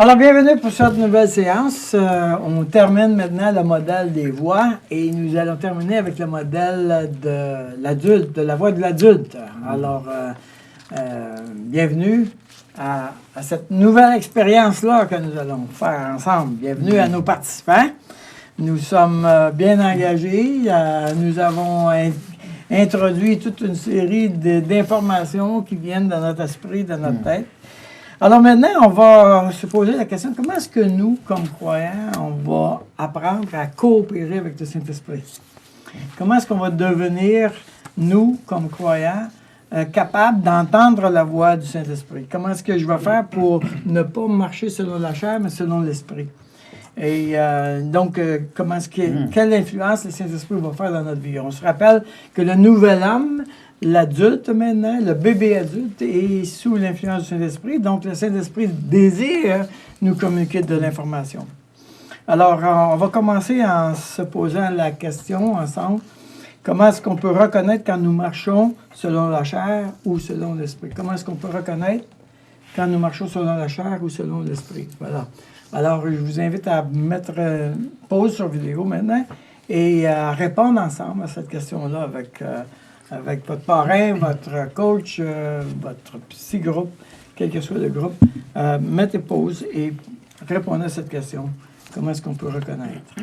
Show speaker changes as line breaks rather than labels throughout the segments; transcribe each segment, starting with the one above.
Alors, bienvenue pour cette nouvelle séance. On termine maintenant le modèle des voix et nous allons terminer avec le modèle de l'adulte, de la voix de l'adulte. Alors, bienvenue à cette nouvelle expérience-là que nous allons faire ensemble. Bienvenue à nos participants. Nous sommes bien engagés. Nous avons introduit toute une série d'informations qui viennent de notre esprit, de notre tête. Alors maintenant, on va se poser la question, comment est-ce que nous, comme croyants, on va apprendre à coopérer avec le Saint-Esprit? Comment est-ce qu'on va devenir, nous, comme croyants, capables d'entendre la voix du Saint-Esprit? Comment est-ce que je vais faire pour ne pas marcher selon la chair, mais selon l'Esprit? Et donc, quelle influence le Saint-Esprit va faire dans notre vie? On se rappelle que le nouvel homme, l'adulte maintenant, le bébé adulte, est sous l'influence du Saint-Esprit. Donc, le Saint-Esprit désire nous communiquer de l'information. Alors, on va commencer en se posant la question ensemble. Comment est-ce qu'on peut reconnaître quand nous marchons selon la chair ou selon l'Esprit? Comment est-ce qu'on peut reconnaître quand nous marchons selon la chair ou selon l'Esprit? Voilà. Alors, je vous invite à mettre pause sur vidéo maintenant et à répondre ensemble à cette question-là avec votre parrain, votre coach, votre petit groupe, quel que soit le groupe. Mettez pause et répondez à cette question. Comment est-ce qu'on peut reconnaître?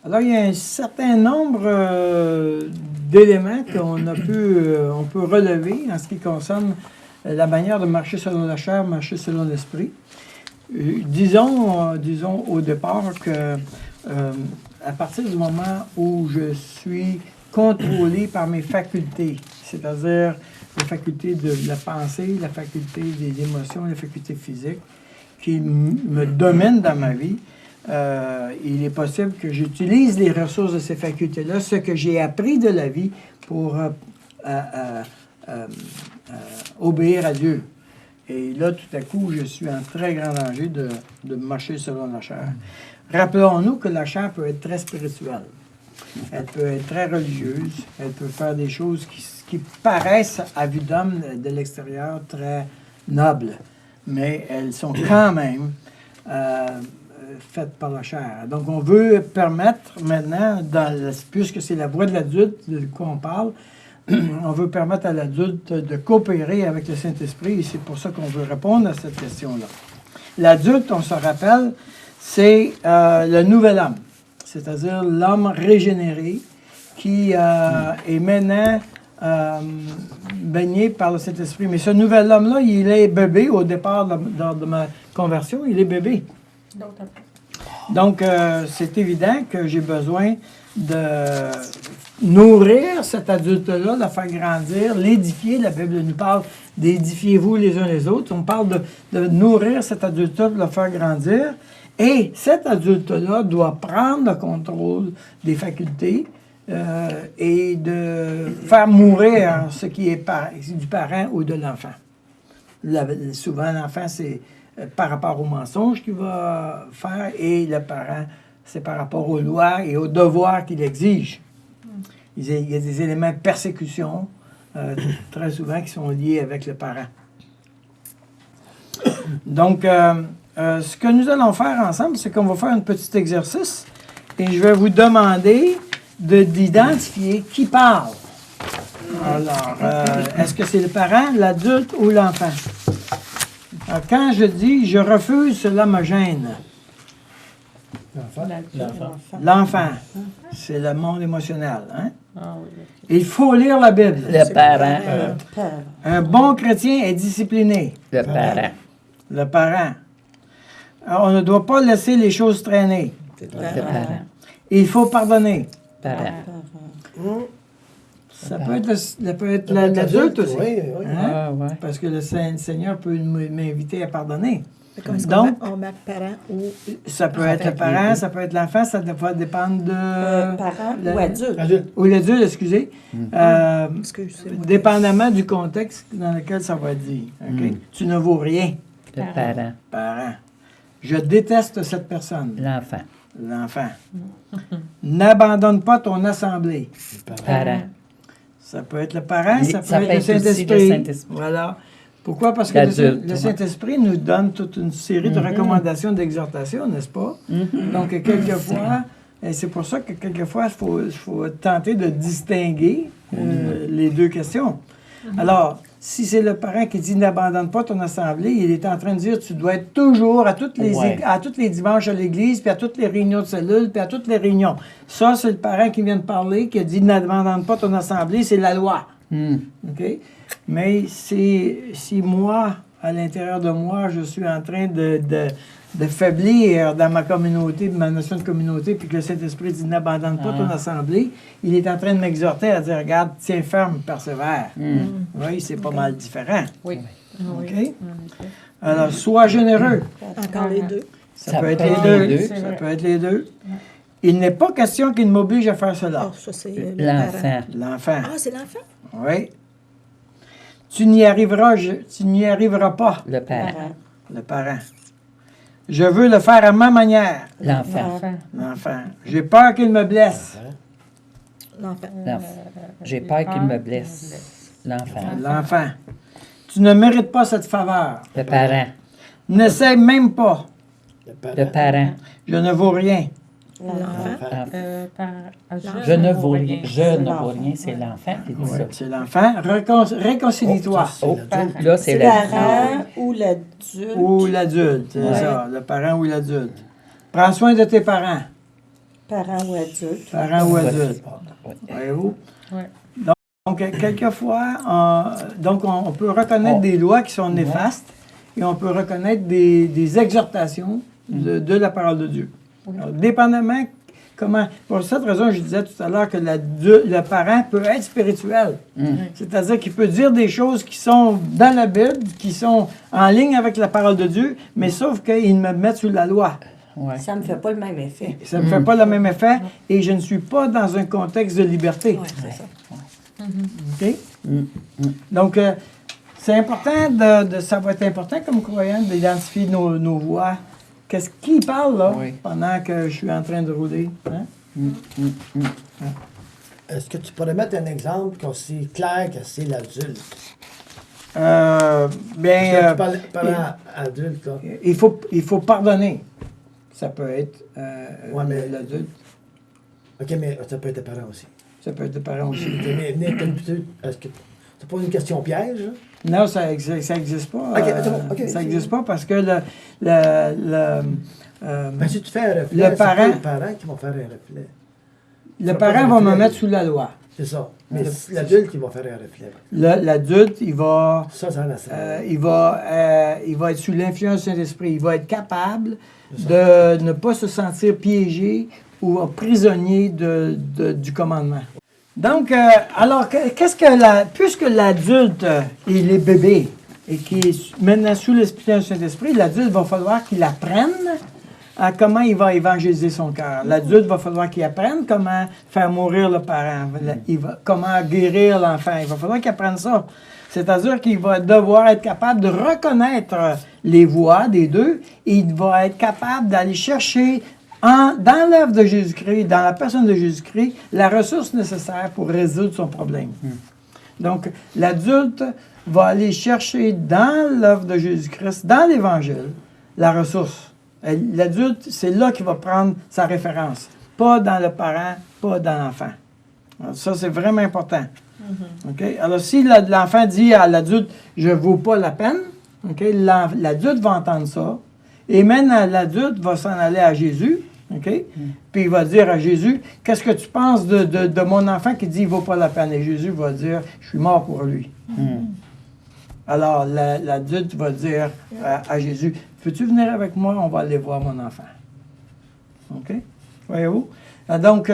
Alors, il y a un certain nombre d'éléments qu'on peut relever en ce qui concerne la manière de marcher selon la chair, marcher selon l'esprit. Disons au départ que à partir du moment où je suis contrôlé par mes facultés, c'est-à-dire la faculté de la pensée, la faculté des émotions, la faculté physique, qui me dominent dans ma vie, il est possible que j'utilise les ressources de ces facultés-là, ce que j'ai appris de la vie pour obéir à Dieu. Et là, tout à coup, je suis en très grand danger de marcher selon la chair. Rappelons-nous que la chair peut être très spirituelle. Elle peut être très religieuse. Elle peut faire des choses qui paraissent, à vue d'homme, de l'extérieur, très nobles. Mais elles sont quand même faites par la chair. Donc, on veut permettre maintenant, puisque c'est la voix de l'adulte de quoi on parle, on veut permettre à l'adulte de coopérer avec le Saint-Esprit et c'est pour ça qu'on veut répondre à cette question-là. L'adulte, on se rappelle, c'est le nouvel homme, c'est-à-dire l'homme régénéré qui est maintenant baigné par le Saint-Esprit. Mais ce nouvel homme-là, il est bébé au départ de ma conversion, il est bébé. Donc, c'est évident que j'ai besoin de nourrir cet adulte-là, de le faire grandir, l'édifier. La Bible nous parle d'édifiez-vous les uns les autres. On parle de nourrir cet adulte-là, de le faire grandir. Et cet adulte-là doit prendre le contrôle des facultés et de faire mourir ce qui est du parent ou de l'enfant. Souvent, l'enfant, c'est par rapport au mensonge qu'il va faire et le parent, c'est par rapport aux lois et aux devoirs qu'il exige. Il y a des éléments de persécution très souvent qui sont liés avec le parent. Donc, ce que nous allons faire ensemble, c'est qu'on va faire un petit exercice et je vais vous demander d'identifier qui parle. Alors, est-ce que c'est le parent, l'adulte ou l'enfant? Alors, quand je dis « je refuse, cela me gêne », l'enfant, c'est le monde émotionnel. Hein? Il faut lire la Bible.
Le parent.
Un bon chrétien est discipliné.
Le parent.
Le parent. Alors, on ne doit pas laisser les choses traîner.
Le parent.
Il faut pardonner.
Parent.
Ça peut être l'adulte aussi.
Oui.
Hein?
Ouais.
Parce que le Seigneur peut m'inviter à pardonner.
Comme est-ce
Donc-
on marque parent ou
Ça peut être le parent, ça peut être l'enfant, ça va dépendre de...
parent
le-
ou adulte.
Adulte.
Ou l'adulte, excusez.
Excusez-moi.
Dépendamment du contexte dans lequel ça va être dit. OK? Tu ne vaux rien,
Le parent.
parent. Je déteste cette personne,
L'enfant.
l'enfant. N'abandonne pas ton assemblée.
Parent.
Ça peut être le parent, ça peut
Ça
être
peut
le
être aussi le
Saint-Esprit.
Saint-Esprit.
Voilà. Pourquoi? Parce que
L'adulte,
le
ouais.
Saint-Esprit nous donne toute une série de recommandations d'exhortation, n'est-ce pas? Donc, quelquefois, et c'est pour ça que quelquefois, il faut tenter de distinguer les deux questions. Alors, si c'est le parent qui dit « n'abandonne pas ton assemblée », il est en train de dire « tu dois être toujours à tous les dimanches à l'église, puis à toutes les réunions de cellules, puis à toutes les réunions ». Ça, c'est le parent qui vient de parler, qui a dit « n'abandonne pas ton assemblée », c'est la loi. OK? Mais si moi, à l'intérieur de moi, je suis en train de faiblir dans ma communauté, ma notion de communauté, puis que le Saint-Esprit dit n'abandonne pas ton assemblée, il est en train de m'exhorter à dire regarde, tiens ferme, persévère. Oui, c'est pas mal différent.
Oui.
OK? Alors, sois généreux.
Encore les deux.
Ça peut être les deux. Ça peut être les deux. Il n'est pas question qu'il m'oblige à faire cela.
Oh, ça, c'est le parent.
L'enfant.
L'enfant.
Ah, c'est l'enfant?
Oui. Tu n'y arriveras pas,
Le parent.
le parent. Je veux le faire à ma manière,
L'enfant.
l'enfant. J'ai peur qu'il me blesse,
L'enfant.
L'enfant. J'ai peur qu'il me blesse. L'enfant.
l'enfant. Tu ne mérites pas cette faveur.
Le parent.
N'essaie même pas.
Le parent.
Je ne vaux rien.
L'enfant.
Je ne vaux rien. Je ne vaux rien, c'est l'enfant qui dit ça.
C'est l'enfant. Réconcilie-toi.
Oh, là, c'est
C'est
le
parent ou l'adulte.
Ou l'adulte, c'est
Ouais.
ça, le parent ou l'adulte. Prends soin de tes parents,
Parent ou adulte.
parents ou adultes.
Ouais.
Voyez-vous?
Ouais.
Donc, quelquefois, on peut reconnaître des lois qui sont néfastes et on peut reconnaître des exhortations de la parole de Dieu. Alors, dépendamment comment... Pour cette raison, je disais tout à l'heure que le parent peut être spirituel. C'est-à-dire qu'il peut dire des choses qui sont dans la Bible, qui sont en ligne avec la parole de Dieu, mais sauf qu'ils me mettent sous la loi.
Ouais.
Ça ne me fait pas le même effet.
Ça ne me fait pas le même effet et je ne suis pas dans un contexte de liberté.
Oui, c'est ça.
OK? Donc, c'est important ça va être important comme croyant d'identifier nos voix. Qui parle là
Oui.
pendant que je suis en train de rouler? Hein?
Est-ce que tu pourrais mettre un exemple qu'on c'est clair que c'est l'adulte?
Bien,
Parce que tu parles parent adulte, là.
il faut pardonner. Ça peut être
Ouais, mais-
l'adulte.
OK, mais ça peut être tes parents aussi.
Ça peut être le parent aussi.
OK, mais est-ce que c'est pas une question piège, là?
Non, ça existe pas.
Ok, c'est bon, ok.
Ça n'existe pas parce que
Ben, si tu fais un reflet,
le
c'est pas
parent-
les parents qui vont faire un reflet.
le parent va me mettre sous la loi.
C'est ça. Mais c'est l'adulte qui va faire un reflet.
L'adulte, il va...
Ça la scène.
il va être sous l'influence du Saint-Esprit. Il va être capable de ne pas se sentir piégé ou prisonnier du commandement. Donc, alors, puisque l'adulte, il est bébé et qui est maintenant sous l'influence du Saint-Esprit, l'adulte va falloir qu'il apprenne à comment il va évangéliser son cœur. L'adulte va falloir qu'il apprenne comment faire mourir le parent, comment guérir l'enfant. Il va falloir qu'il apprenne ça. C'est-à-dire qu'il va devoir être capable de reconnaître les voies des deux et il va être capable d'aller chercher dans l'œuvre de Jésus-Christ, dans la personne de Jésus-Christ, la ressource nécessaire pour résoudre son problème. Donc, l'adulte va aller chercher dans l'œuvre de Jésus-Christ, dans l'Évangile, la ressource. L'adulte, c'est là qu'il va prendre sa référence. Pas dans le parent, pas dans l'enfant. Alors, ça, c'est vraiment important. OK? Alors, si l'enfant dit à l'adulte « je ne vaux pas la peine », OK? L'adulte va entendre ça. Et maintenant, l'adulte va s'en aller à Jésus. OK? Puis il va dire à Jésus « qu'est-ce que tu penses de mon enfant qui dit « il ne vaut pas la peine » Et Jésus va dire « je suis mort pour lui ». Alors, l'adulte va dire à Jésus, « peux-tu venir avec moi? On va aller voir mon enfant. » OK? Voyez-vous? Donc,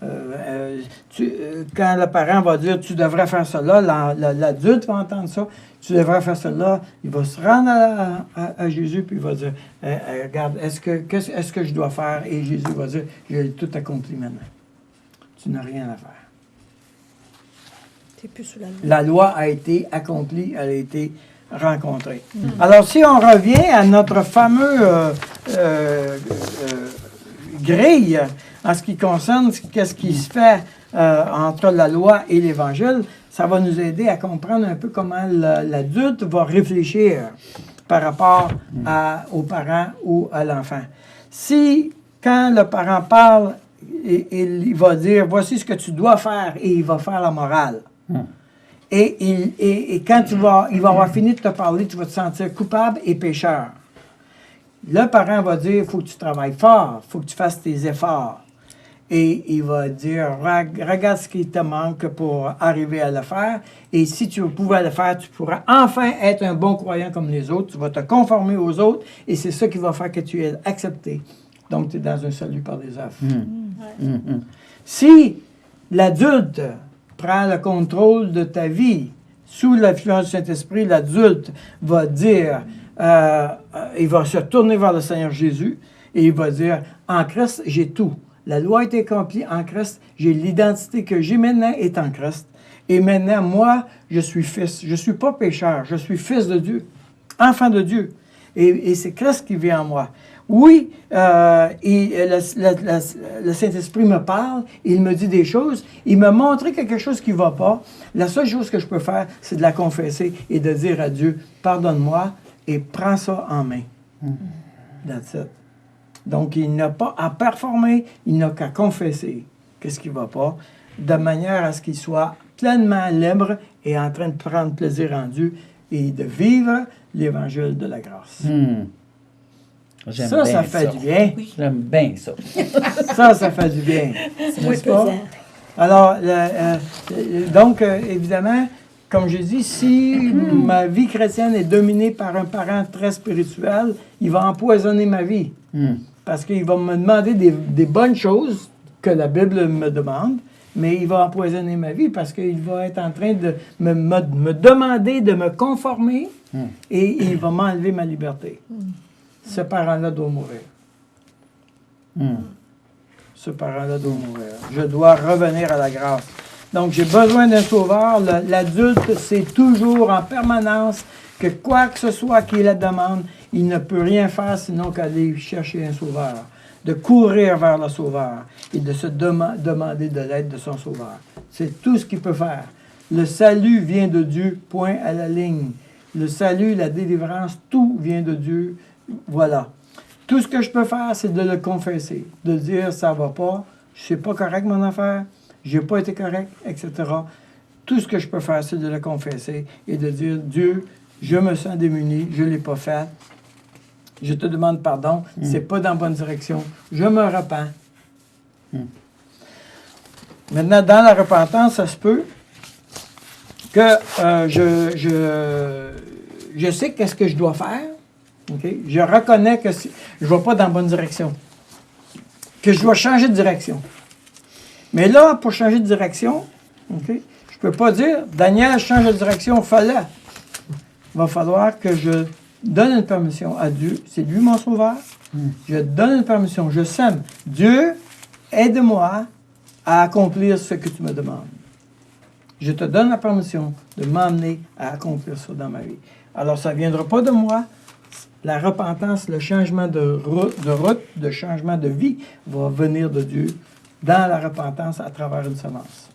Quand le parent va dire « tu devrais faire cela », l'adulte va entendre ça, « tu devrais faire cela », il va se rendre à Jésus, puis il va dire « regarde, est-ce que je dois faire? » Et Jésus va dire « j'ai tout accompli maintenant. Tu n'as rien à faire. »
T'es plus sous la loi.
La loi a été accomplie, elle a été rencontrée. Alors, si on revient à notre fameux grille en ce qui concerne qu'est-ce qui se fait entre la loi et l'Évangile, ça va nous aider à comprendre un peu comment l'adulte va réfléchir par rapport aux parents ou à l'enfant. Si, quand le parent parle, il va dire « voici ce que tu dois faire » et il va faire la morale. Et quand il va avoir fini de te parler, tu vas te sentir coupable et pécheur. Le parent va dire, il faut que tu travailles fort, il faut que tu fasses tes efforts. Et il va dire, regarde ce qui te manque pour arriver à le faire. Et si tu pouvais le faire, tu pourras enfin être un bon croyant comme les autres. Tu vas te conformer aux autres et c'est ça qui va faire que tu es accepté. Donc, tu es dans un salut par des œuvres. Si l'adulte prend le contrôle de ta vie, sous l'influence du Saint-Esprit, l'adulte va dire, il va se tourner vers le Seigneur Jésus et il va dire, en Christ, j'ai tout. La loi a été accomplie en Christ, j'ai l'identité que j'ai maintenant est en Christ. Et maintenant, moi, je suis fils. Je ne suis pas pécheur, je suis fils de Dieu, enfant de Dieu. Et c'est Christ qui vit en moi. Oui, et le Saint-Esprit me parle, il me dit des choses, il m'a montré quelque chose qui ne va pas. La seule chose que je peux faire, c'est de la confesser et de dire à Dieu, pardonne-moi et prends ça en main. That's it. Donc, il n'a pas à performer, il n'a qu'à confesser qu'est-ce qui ne va pas, de manière à ce qu'il soit pleinement libre et en train de prendre plaisir en Dieu et de vivre l'Évangile de la grâce. Ça fait du bien.
J'aime bien ça.
Ça fait du bien.
C'est moins
N'est-ce pas?
pesant.
Alors, donc, évidemment, comme j'ai dit, si ma vie chrétienne est dominée par un parent très spirituel, il va empoisonner ma vie. Parce qu'il va me demander des bonnes choses que la Bible me demande, mais il va empoisonner ma vie parce qu'il va être en train de me demander de me conformer et il va m'enlever ma liberté. Ce parent-là doit mourir. Ce parent-là doit mourir. Je dois revenir à la grâce. Donc, j'ai besoin d'un sauveur. L'adulte sait toujours en permanence que quoi que ce soit qu'il la demande, il ne peut rien faire sinon qu'aller chercher un sauveur, de courir vers le sauveur et de se demander de l'aide de son sauveur. C'est tout ce qu'il peut faire. Le salut vient de Dieu, point à la ligne. Le salut, la délivrance, tout vient de Dieu. Voilà. Tout ce que je peux faire, c'est de le confesser, de dire ça va pas, je ne suis pas correct mon affaire, j'ai pas été correct, etc. Tout ce que je peux faire, c'est de le confesser et de dire Dieu, je me sens démuni, je ne l'ai pas fait, je te demande pardon, c'est pas dans la bonne direction, je me repens. Maintenant, dans la repentance, ça se peut que je sais qu'est-ce que je dois faire. Okay? Je reconnais que je ne vais pas dans la bonne direction, que je dois changer de direction. Mais là, pour changer de direction, okay, je ne peux pas dire « Daniel, change de direction, fais-le ». Il va falloir que je donne une permission à Dieu. C'est lui mon sauveur. Je donne une permission. Je sème. Dieu, aide-moi à accomplir ce que tu me demandes. Je te donne la permission de m'emmener à accomplir ça dans ma vie. Alors, ça ne viendra pas de moi. La repentance, le changement de route, de changement de vie va venir de Dieu dans la repentance à travers une semence.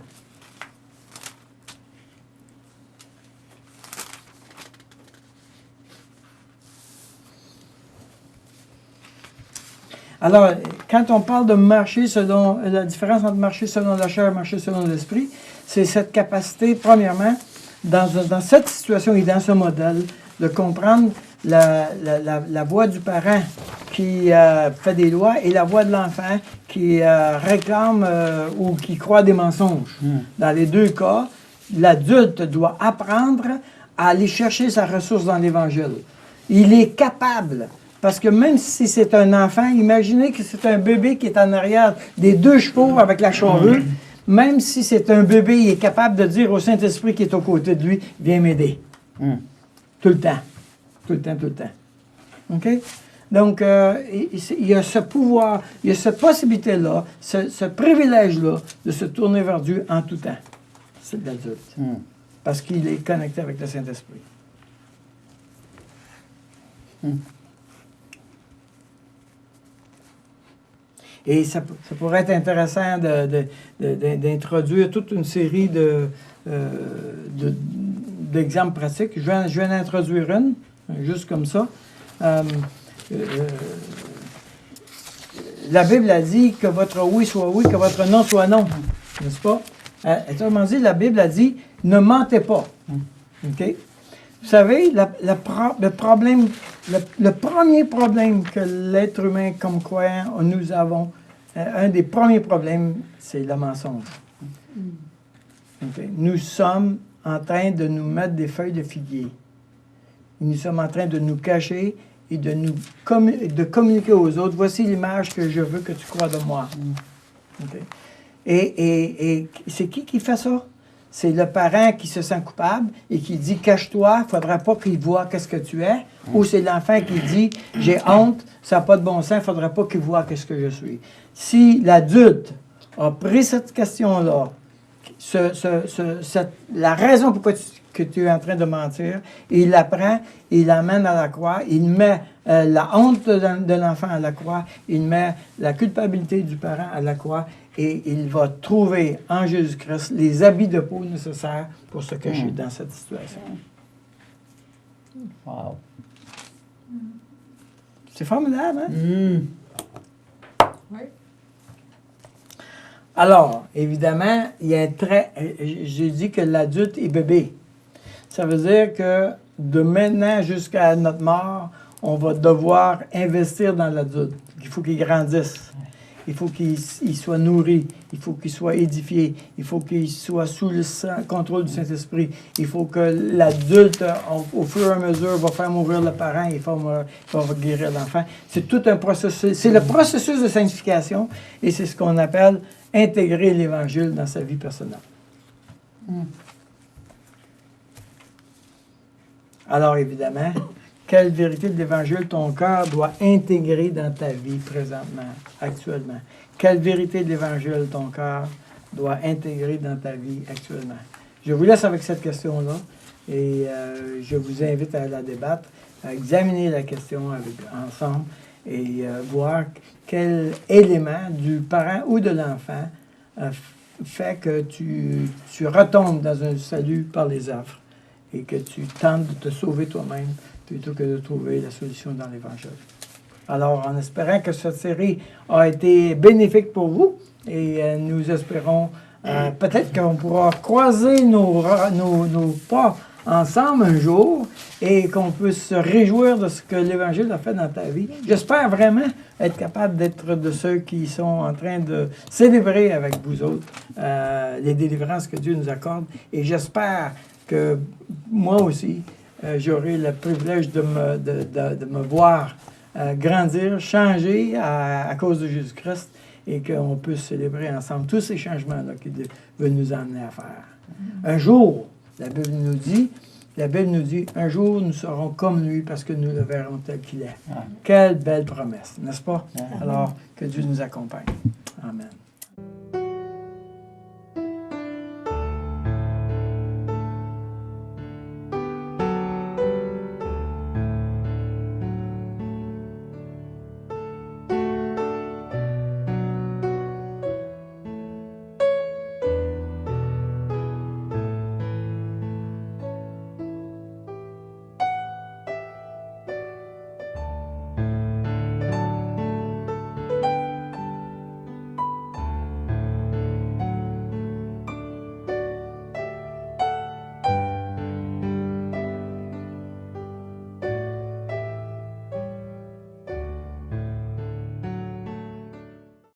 Alors, quand on parle de marcher selon, la différence entre marcher selon la chair et marcher selon l'esprit, c'est cette capacité, premièrement, dans cette situation et dans ce modèle, de comprendre la voix du parent qui fait des lois et la voix de l'enfant qui réclame ou qui croit des mensonges. Dans les deux cas, l'adulte doit apprendre à aller chercher sa ressource dans l'Évangile. Il est capable, Parce que même si c'est un enfant, imaginez que c'est un bébé qui est en arrière des 2 chevaux avec la charrue. Même si c'est un bébé, il est capable de dire au Saint-Esprit qui est aux côtés de lui, viens m'aider. Tout le temps. Tout le temps, tout le temps. OK? Donc, il y a ce pouvoir, il y a cette possibilité-là, ce privilège-là de se tourner vers Dieu en tout temps. C'est l'adulte. Parce qu'il est connecté avec le Saint-Esprit. Et ça pourrait être intéressant d'introduire toute une série d'exemples pratiques. Je vais en introduire une, juste comme ça. La Bible a dit que votre oui soit oui, que votre non soit non. N'est-ce pas? Autrement dit, la Bible a dit ne mentez pas. OK? Vous savez, le premier problème que l'être humain comme croyant, nous avons, un des premiers problèmes, c'est le mensonge. Okay? Nous sommes en train de nous mettre des feuilles de figuier. Nous sommes en train de nous cacher et de communiquer aux autres. Voici l'image que je veux que tu crois de moi. Okay? Et c'est qui fait ça? C'est le parent qui se sent coupable et qui dit « cache-toi, il ne faudra pas qu'il voie qu'est-ce que tu es ». Ou c'est l'enfant qui dit « j'ai honte, ça n'a pas de bon sens, il ne faudra pas qu'il voie qu'est-ce que je suis ». Si l'adulte a pris cette question-là, la raison pourquoi tu es en train de mentir, il la prend, il l'amène à la croix, il met la honte de l'enfant à la croix, il met la culpabilité du parent à la croix, et il va trouver en Jésus-Christ les habits de peau nécessaires pour se cacher dans cette situation.
Wow.
C'est formidable, hein?
Oui.
Alors, évidemment, il y a un trait. J'ai dit que l'adulte est bébé. Ça veut dire que de maintenant jusqu'à notre mort, on va devoir investir dans l'adulte. Il faut qu'il grandisse. Il faut qu'il soit nourri. Il faut qu'il soit édifié. Il faut qu'il soit sous le contrôle du Saint-Esprit. Il faut que l'adulte, au fur et à mesure, va faire mourir le parent et va guérir l'enfant. C'est tout un processus. C'est le processus de sanctification et c'est ce qu'on appelle intégrer l'Évangile dans sa vie personnelle. Alors, évidemment, quelle vérité de l'Évangile ton cœur doit intégrer dans ta vie présentement, actuellement? Quelle vérité de l'Évangile ton cœur doit intégrer dans ta vie actuellement? Je vous laisse avec cette question-là et je vous invite à la débattre, à examiner la question ensemble et voir quel élément du parent ou de l'enfant fait que tu retombes dans un salut par les œuvres et que tu tentes de te sauver toi-même plutôt que de trouver la solution dans l'Évangile. Alors, en espérant que cette série a été bénéfique pour vous, et nous espérons peut-être qu'on pourra croiser nos pas ensemble un jour et qu'on puisse se réjouir de ce que l'Évangile a fait dans ta vie. J'espère vraiment être capable d'être de ceux qui sont en train de célébrer avec vous autres les délivrances que Dieu nous accorde, et j'espère que moi aussi, j'aurai le privilège de me voir grandir, changer à cause de Jésus-Christ et qu'on puisse célébrer ensemble tous ces changements-là qu'il veut nous emmener à faire. Un jour, la Bible nous dit, un jour nous serons comme lui parce que nous le verrons tel qu'il est. Quelle belle promesse, n'est-ce pas? Alors, que Dieu nous accompagne. Amen.